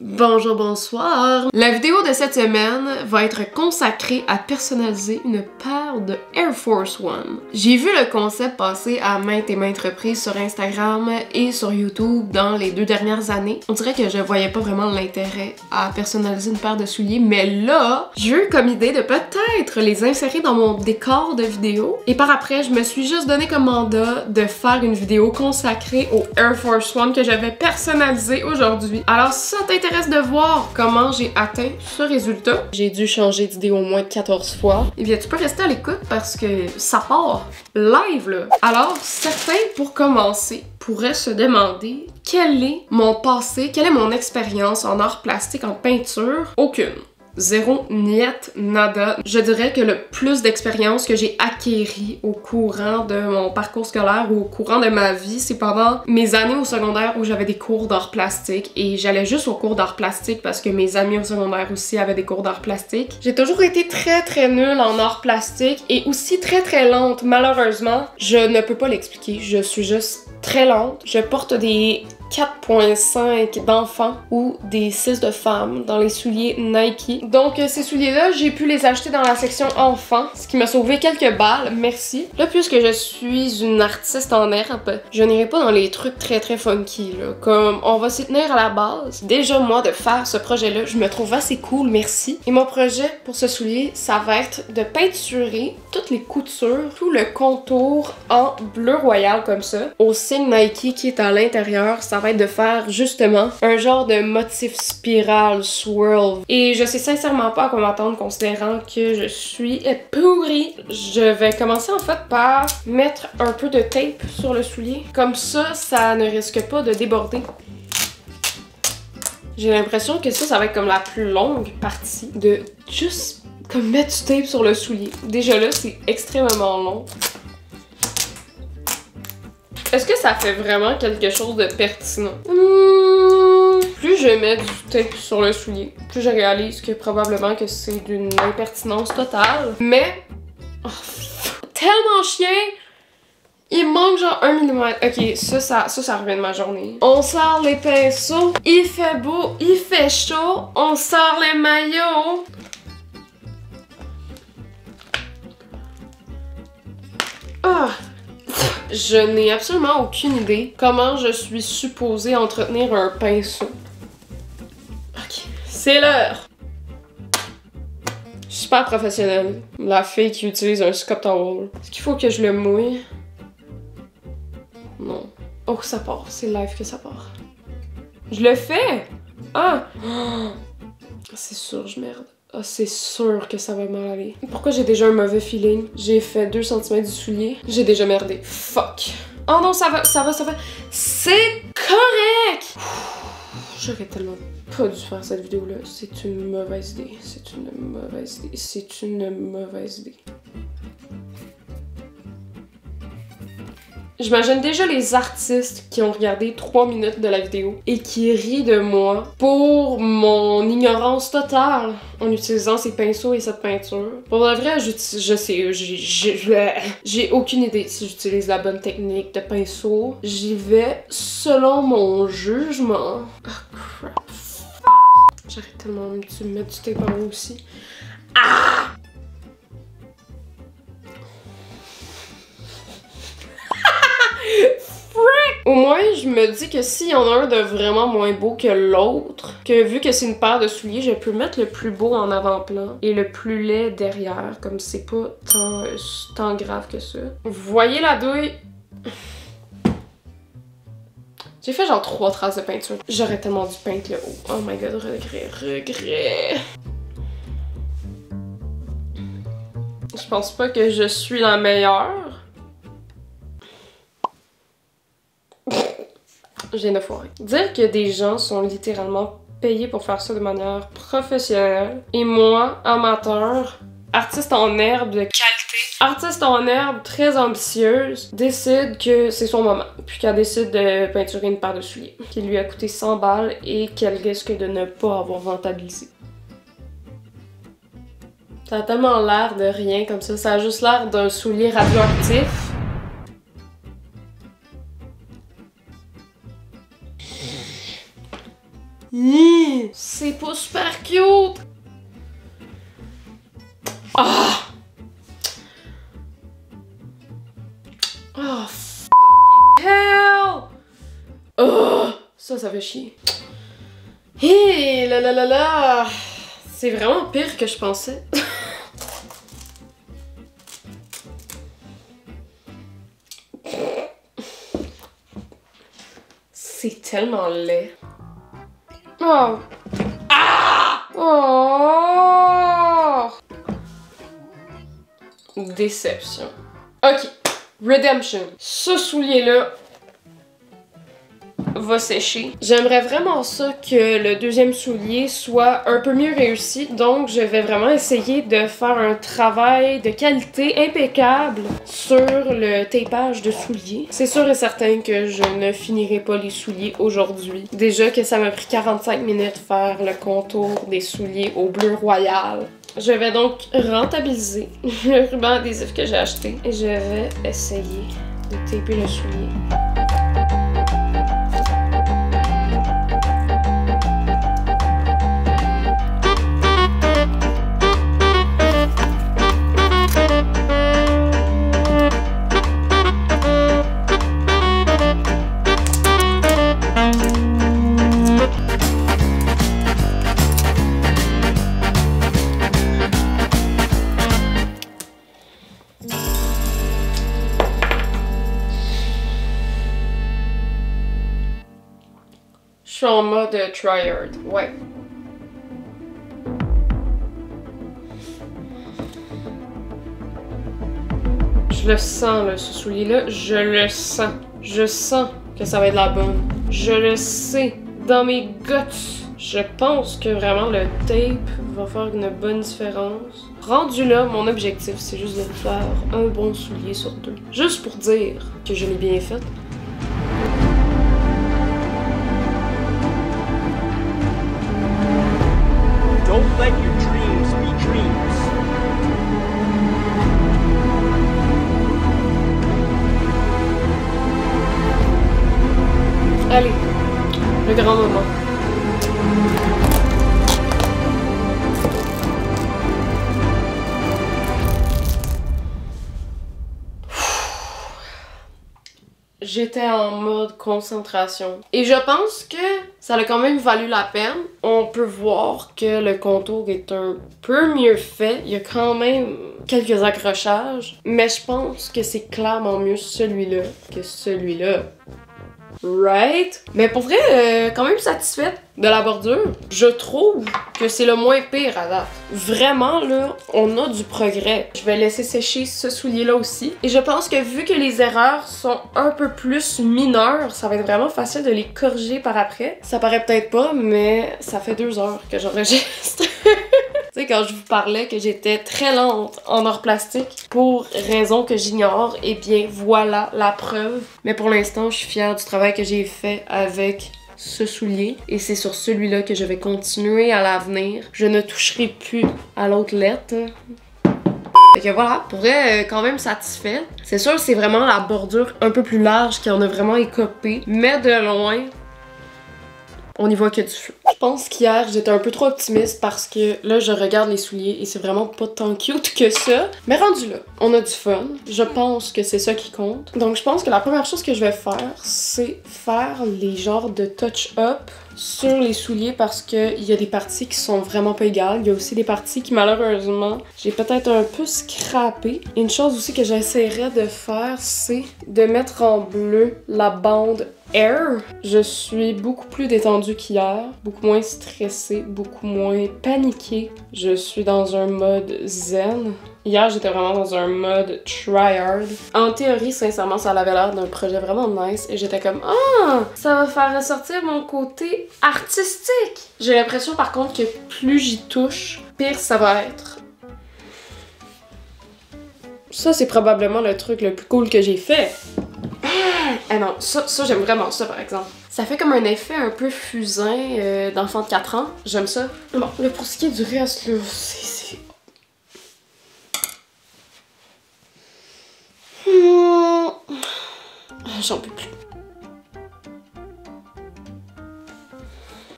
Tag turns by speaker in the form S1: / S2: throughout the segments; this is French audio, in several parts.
S1: Bonjour, bonsoir! La vidéo de cette semaine va être consacrée à personnaliser une paire de Air Force One. J'ai vu le concept passer à maintes et maintes reprises sur Instagram et sur YouTube dans les 2 dernières années. On dirait que je voyais pas vraiment l'intérêt à personnaliser une paire de souliers, mais là, j'ai eu comme idée de peut-être les insérer dans mon décor de vidéo. Et par après, je me suis juste donné comme mandat de faire une vidéo consacrée aux Air Force One que j'avais personnalisé aujourd'hui. Alors si ça t'intéresse de voir comment j'ai atteint ce résultat, j'ai dû changer d'idée au moins 14 fois, et bien tu peux rester à l'écoute parce que ça part live là. Alors certains, pour commencer, pourraient se demander quel est mon passé, quelle est mon expérience en art plastique, en peinture. Aucune. Zéro, niet, nada. Je dirais que le plus d'expérience que j'ai acquérie au courant de mon parcours scolaire ou au courant de ma vie, c'est pendant mes années au secondaire où j'avais des cours d'art plastique et j'allais juste aux cours d'art plastique parce que mes amis au secondaire aussi avaient des cours d'art plastique. J'ai toujours été très nulle en art plastique et aussi très lente. Malheureusement, je ne peux pas l'expliquer. Je suis juste très lente. Je porte des 4.5 d'enfants ou des 6 de femmes dans les souliers Nike. Donc ces souliers-là, j'ai pu les acheter dans la section enfants, ce qui m'a sauvé quelques balles, merci. Là, puisque je suis une artiste en herbe, je n'irai pas dans les trucs très funky, là. Comme on va s'y tenir à la base. Déjà, moi, de faire ce projet-là, je me trouve assez cool, merci. Et mon projet pour ce soulier, ça va être de peinturer toutes les coutures, tout le contour en bleu royal comme ça, au signe Nike qui est à l'intérieur. Ça va être de faire justement un genre de motif spirale swirl. Et je sais sincèrement pas à quoi m'attendre considérant que je suis pourrie. Je vais commencer en fait par mettre un peu de tape sur le soulier. Comme ça, ça ne risque pas de déborder. J'ai l'impression que ça va être comme la plus longue partie de juste comme mettre du tape sur le soulier. Déjà là, c'est extrêmement long. Est-ce que ça fait vraiment quelque chose de pertinent? Plus je mets du tape sur le soulier, plus je réalise que probablement que c'est d'une impertinence totale. Mais... Oh, tellement chien! Il manque genre 1 mm. Ok, ça revient de ma journée. On sort les pinceaux, il fait beau, il fait chaud, on sort les maillots. Ah! Je n'ai absolument aucune idée comment je suis supposée entretenir un pinceau. Ok, c'est l'heure! Je suis pas professionnelle. La fille qui utilise un Scott Towel. Est-ce qu'il faut que je le mouille? Non. Oh, ça part. C'est live que ça part. Je le fais! Ah! C'est sûr, je merde. Ah, c'est sûr que ça va mal aller. Pourquoi j'ai déjà un mauvais feeling? J'ai fait 2 cm du soulier. J'ai déjà merdé. Fuck. Oh non, ça va. C'est correct! J'aurais tellement pas dû faire cette vidéo-là. C'est une mauvaise idée. C'est une mauvaise idée. J'imagine déjà les artistes qui ont regardé 3 minutes de la vidéo et qui rient de moi pour mon ignorance totale en utilisant ces pinceaux et cette peinture. Pour de vrai, je sais, j'ai aucune idée si j'utilise la bonne technique de pinceau. J'y vais selon mon jugement. Oh crap. J'aurais tellement dû mettre du tape en haut aussi. Ah! Au moins, je me dis que s'il y en a un de vraiment moins beau que l'autre, que vu que c'est une paire de souliers, je peux mettre le plus beau en avant-plan et le plus laid derrière, comme c'est pas tant grave que ça. Vous voyez la douille? J'ai fait genre 3 traces de peinture. J'aurais tellement dû peindre le haut. Oh my god, regret. Je pense pas que je suis la meilleure. Je viens de foirer. Dire que des gens sont littéralement payés pour faire ça de manière professionnelle et moi, amateur, artiste en herbe de qualité, artiste en herbe très ambitieuse, décide que c'est son moment, puis qu'elle décide de peinturer une paire de souliers qui lui a coûté 100 balles et qu'elle risque de ne pas avoir rentabilisé. Ça a tellement l'air de rien comme ça, ça a juste l'air d'un soulier radioactif. Hi! C'est pas super cute! Ah! Oh, hell! Oh! Ça fait chier. Hé là là là là! C'est vraiment pire que je pensais. C'est tellement laid. Oh! Ah! Oh! Déception. Ok. Redemption. Ce soulier-là va sécher. J'aimerais vraiment ça que le deuxième soulier soit un peu mieux réussi, donc je vais vraiment essayer de faire un travail de qualité impeccable sur le tapage de souliers. C'est sûr et certain que je ne finirai pas les souliers aujourd'hui. Déjà que ça m'a pris 45 minutes faire le contour des souliers au bleu royal. Je vais donc rentabiliser le ruban adhésif que j'ai acheté et je vais essayer de taper le soulier. Je suis en mode tryhard, ouais. Je le sens, là, ce soulier-là. Je le sens. Je sens que ça va être la bonne. Je le sais. Dans mes guts. Je pense que vraiment le tape va faire une bonne différence. Rendu là, mon objectif, c'est juste de faire un bon soulier sur deux. Juste pour dire que je l'ai bien fait.
S2: Don't let your dreams be dreams.
S1: Allez, le grand moment. J'étais en mode concentration. Et je pense que ça a quand même valu la peine. On peut voir que le contour est un peu mieux fait. Il y a quand même quelques accrochages. Mais je pense que c'est clairement mieux celui-là que celui-là. Right? Mais pour vrai, quand même satisfaite de la bordure. Je trouve que c'est le moins pire à date. Vraiment, là, on a du progrès. Je vais laisser sécher ce soulier-là aussi. Et je pense que vu que les erreurs sont un peu plus mineures, ça va être vraiment facile de les corriger par après. Ça paraît peut-être pas, mais ça fait 2 heures que j'enregistre. Tu sais, quand je vous parlais que j'étais très lente en art plastique pour raison que j'ignore, eh bien voilà la preuve. Mais pour l'instant, je suis fière du travail que j'ai fait avec ce soulier et c'est sur celui-là que je vais continuer à l'avenir. Je ne toucherai plus à l'autre lettre. Fait que voilà, pour vrai, quand même satisfait. C'est sûr, c'est vraiment la bordure un peu plus large qui en a vraiment écopé, mais de loin, on y voit que du feu. Je pense qu'hier, j'étais un peu trop optimiste parce que là, je regarde les souliers et c'est vraiment pas tant cute que ça. Mais rendu là, on a du fun. Je pense que c'est ça qui compte. Donc, je pense que la première chose que je vais faire, c'est faire les genres de touch-up sur les souliers parce qu'il y a des parties qui sont vraiment pas égales. Il y a aussi des parties qui, malheureusement, j'ai peut-être un peu scrappé. Une chose aussi que j'essaierais de faire, c'est de mettre en bleu la bande Air. Je suis beaucoup plus détendue qu'hier, beaucoup moins stressée, beaucoup moins paniquée. Je suis dans un mode zen. Hier, j'étais vraiment dans un mode tryhard. En théorie, sincèrement, ça avait l'air d'un projet vraiment nice et j'étais comme « Ah! Ça va faire ressortir mon côté artistique! » J'ai l'impression par contre que plus j'y touche, pire ça va être. Ça, c'est probablement le truc le plus cool que j'ai fait. Ah non, ça j'aime vraiment ça par exemple. Ça fait comme un effet un peu fusain d'enfant de 4 ans. J'aime ça. Bon, là pour ce qui est du reste, là, c'est... J'en peux plus.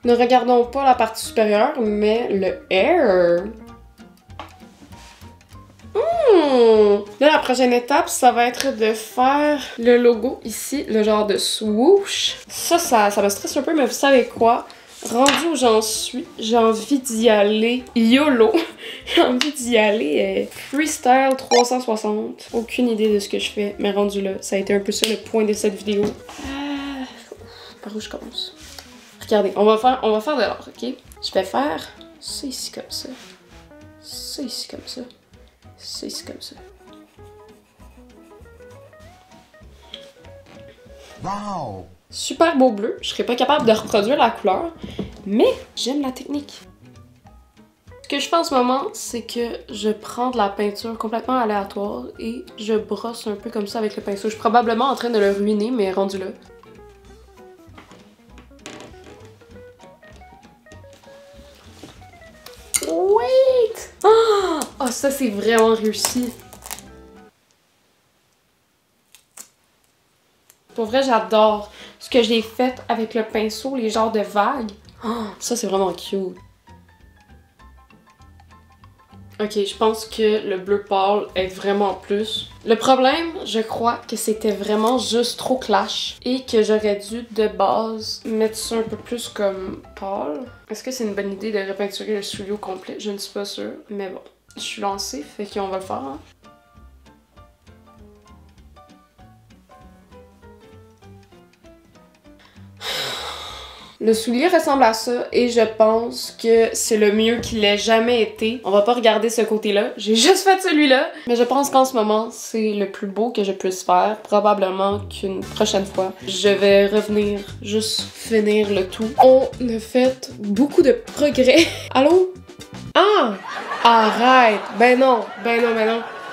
S1: Ne regardons pas la partie supérieure, mais le air. Là, la prochaine étape, ça va être de faire le logo ici, le genre de swoosh. Ça me stresse un peu, mais vous savez quoi? Rendu où j'en suis, j'ai envie d'y aller YOLO. J'ai envie d'y aller freestyle 360. Aucune idée de ce que je fais, mais rendu là, ça a été un peu ça le point de cette vidéo. Par où je commence? Regardez, on va faire de l'art, ok? Je vais faire ça ici comme ça. Ça ici comme ça. Ça ici comme ça.
S3: Wow!
S1: Super beau bleu. Je serais pas capable de reproduire la couleur, mais j'aime la technique. Ce que je fais en ce moment, c'est que je prends de la peinture complètement aléatoire et je brosse un peu comme ça avec le pinceau. Je suis probablement en train de le ruiner, mais rendu là. Wait! Oh, ça c'est vraiment réussi. Pour vrai, j'adore ce que j'ai fait avec le pinceau, les genres de vagues. Oh, ça, c'est vraiment cute. Ok, je pense que le bleu pâle est vraiment plus. Le problème, je crois que c'était vraiment juste trop clash et que j'aurais dû, de base, mettre ça un peu plus comme pâle. Est-ce que c'est une bonne idée de repeinturer le soulier au complet? Je ne suis pas sûre, mais bon. Je suis lancée, fait qu'on va le faire, hein. Le soulier ressemble à ça et je pense que c'est le mieux qu'il ait jamais été. On va pas regarder ce côté-là, j'ai juste fait celui-là. Mais je pense qu'en ce moment, c'est le plus beau que je puisse faire. Probablement qu'une prochaine fois, je vais revenir juste finir le tout. On a fait beaucoup de progrès. Allô? Ah! Arrête! Ben non!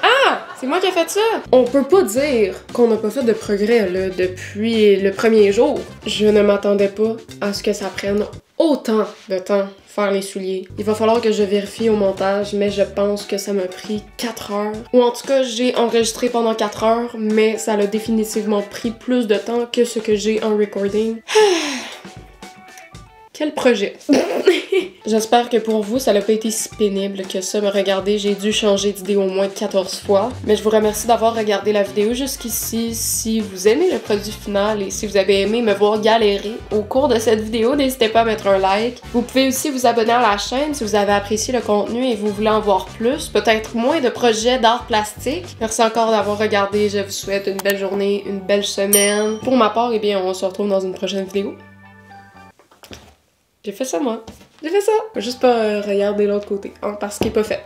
S1: Ah! C'est moi qui ai fait ça! On peut pas dire qu'on n'a pas fait de progrès là, depuis le premier jour. Je ne m'attendais pas à ce que ça prenne autant de temps faire les souliers. Il va falloir que je vérifie au montage, mais je pense que ça m'a pris 4 heures. Ou en tout cas, j'ai enregistré pendant 4 heures, mais ça a définitivement pris plus de temps que ce que j'ai en recording. Quel projet! J'espère que pour vous, ça n'a pas été si pénible que ça. Me regarder, j'ai dû changer d'idée au moins 14 fois. Mais je vous remercie d'avoir regardé la vidéo jusqu'ici. Si vous aimez le produit final et si vous avez aimé me voir galérer au cours de cette vidéo, n'hésitez pas à mettre un like. Vous pouvez aussi vous abonner à la chaîne si vous avez apprécié le contenu et vous voulez en voir plus. Peut-être moins de projets d'art plastique. Merci encore d'avoir regardé. Je vous souhaite une belle journée, une belle semaine. Pour ma part, eh bien, on se retrouve dans une prochaine vidéo. J'ai fait ça, moi. J'ai fait ça. Faut juste pas regarder l'autre côté, hein, parce qu'il est pas fait.